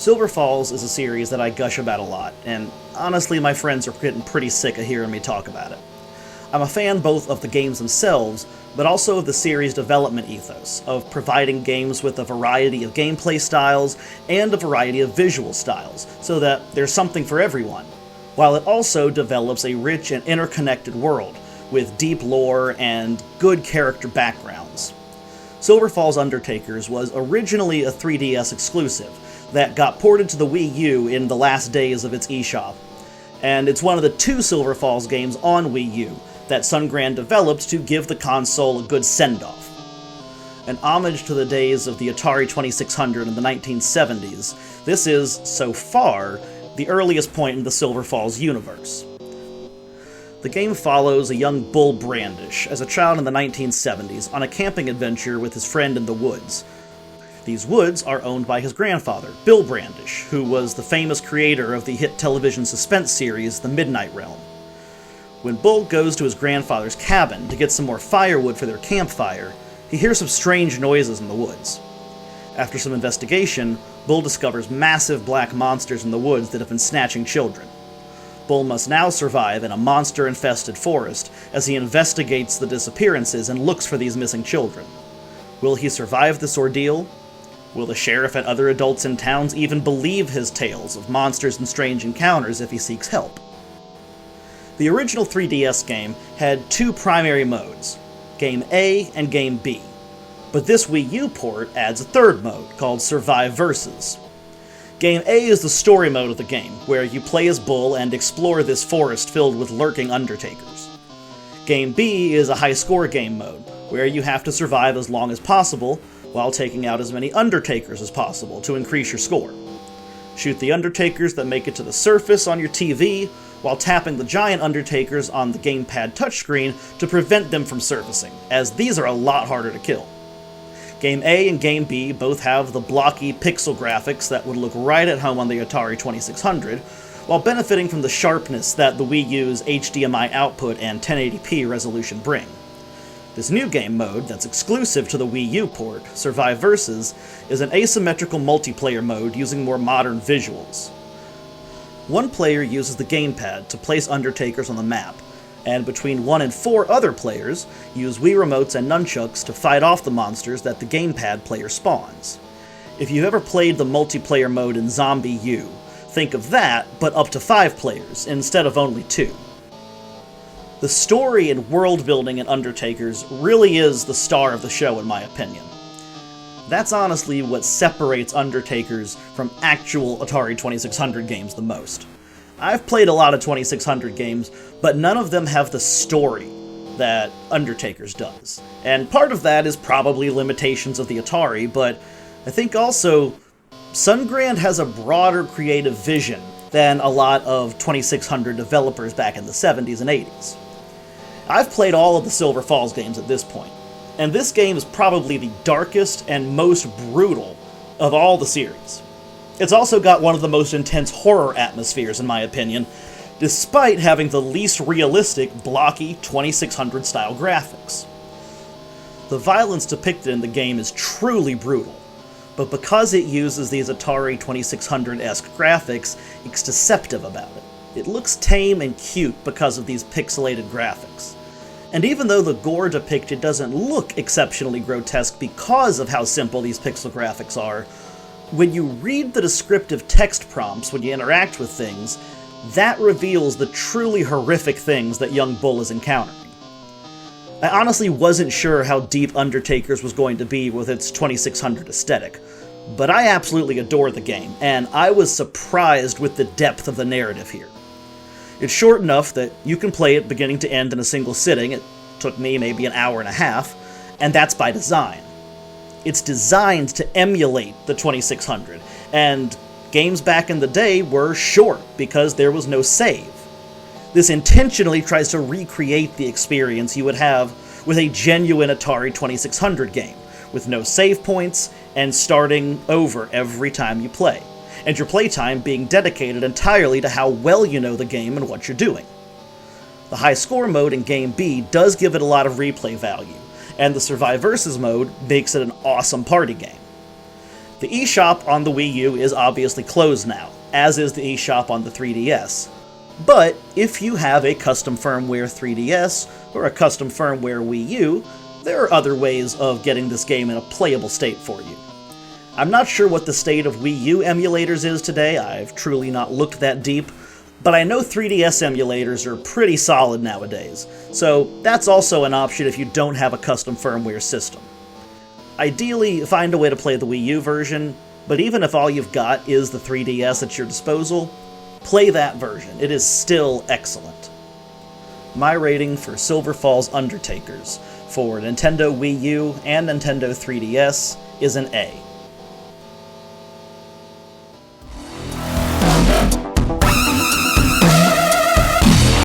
Silver Falls is a series that I gush about a lot, and honestly my friends are getting pretty sick of hearing me talk about it. I'm a fan both of the games themselves, but also of the series' development ethos, of providing games with a variety of gameplay styles and a variety of visual styles, so that there's something for everyone, while it also develops a rich and interconnected world, with deep lore and good character backgrounds. Silver Falls Undertakers was originally a 3DS exclusive, that got ported to the Wii U in the last days of its eShop, and it's one of the two Silver Falls games on Wii U that Sungrand developed to give the console a good send-off. An homage to the days of the Atari 2600 in the 1970s, this is, so far, the earliest point in the Silver Falls universe. The game follows a young Bull Brandish as a child in the 1970s on a camping adventure with his friend in the woods. These woods are owned by his grandfather, Bill Brandish, who was the famous creator of the hit television suspense series The Midnight Realm. When Bull goes to his grandfather's cabin to get some more firewood for their campfire, he hears some strange noises in the woods. After some investigation, Bull discovers massive black monsters in the woods that have been snatching children. Bull must now survive in a monster-infested forest as he investigates the disappearances and looks for these missing children. Will he survive this ordeal? Will the sheriff and other adults in towns even believe his tales of monsters and strange encounters if he seeks help? The original 3DS game had two primary modes, Game A and Game B, but this Wii U port adds a third mode called Survive Versus. Game A is the story mode of the game, where you play as Bull and explore this forest filled with lurking Undertakers. Game B is a high-score game mode, where you have to survive as long as possible, while taking out as many Undertakers as possible to increase your score. Shoot the Undertakers that make it to the surface on your TV, while tapping the giant Undertakers on the gamepad touchscreen to prevent them from surfacing, as these are a lot harder to kill. Game A and Game B both have the blocky pixel graphics that would look right at home on the Atari 2600, while benefiting from the sharpness that the Wii U's HDMI output and 1080p resolution bring. This new game mode, that's exclusive to the Wii U port, Survive Versus, is an asymmetrical multiplayer mode using more modern visuals. One player uses the gamepad to place Undertakers on the map, and between 1 and 4 other players use Wii remotes and nunchucks to fight off the monsters that the gamepad player spawns. If you've ever played the multiplayer mode in Zombie U, think of that, but up to 5 players, instead of only 2. The story and world building in Undertakers really is the star of the show in my opinion. That's honestly what separates Undertakers from actual Atari 2600 games the most. I've played a lot of 2600 games, but none of them have the story that Undertakers does. And part of that is probably limitations of the Atari, but I think also Sungrand has a broader creative vision than a lot of 2600 developers back in the 70s and 80s. I've played all of the Silver Falls games at this point, and this game is probably the darkest and most brutal of all the series. It's also got one of the most intense horror atmospheres in my opinion, despite having the least realistic, blocky 2600 style graphics. The violence depicted in the game is truly brutal, but because it uses these Atari 2600-esque graphics, it's deceptive about it. It looks tame and cute because of these pixelated graphics. And even though the gore depicted doesn't look exceptionally grotesque because of how simple these pixel graphics are, when you read the descriptive text prompts when you interact with things, that reveals the truly horrific things that young Bull is encountering. I honestly wasn't sure how deep Undertakers was going to be with its 2600 aesthetic, but I absolutely adore the game, and I was surprised with the depth of the narrative here. It's short enough that you can play it beginning to end in a single sitting. It took me maybe an hour and a half, and that's by design. It's designed to emulate the 2600, and games back in the day were short because there was no save. This intentionally tries to recreate the experience you would have with a genuine Atari 2600 game, with no save points and starting over every time you play, and your playtime being dedicated entirely to how well you know the game and what you're doing. The high score mode in Game B does give it a lot of replay value, and the Survive Versus mode makes it an awesome party game. The eShop on the Wii U is obviously closed now, as is the eShop on the 3DS. But if you have a custom firmware 3DS or a custom firmware Wii U, there are other ways of getting this game in a playable state for you. I'm not sure what the state of Wii U emulators is today, I've truly not looked that deep, but I know 3DS emulators are pretty solid nowadays, so that's also an option if you don't have a custom firmware system. Ideally, find a way to play the Wii U version, but even if all you've got is the 3DS at your disposal, play that version. It is still excellent. My rating for Silver Falls Undertakers for Nintendo Wii U and Nintendo 3DS is an A.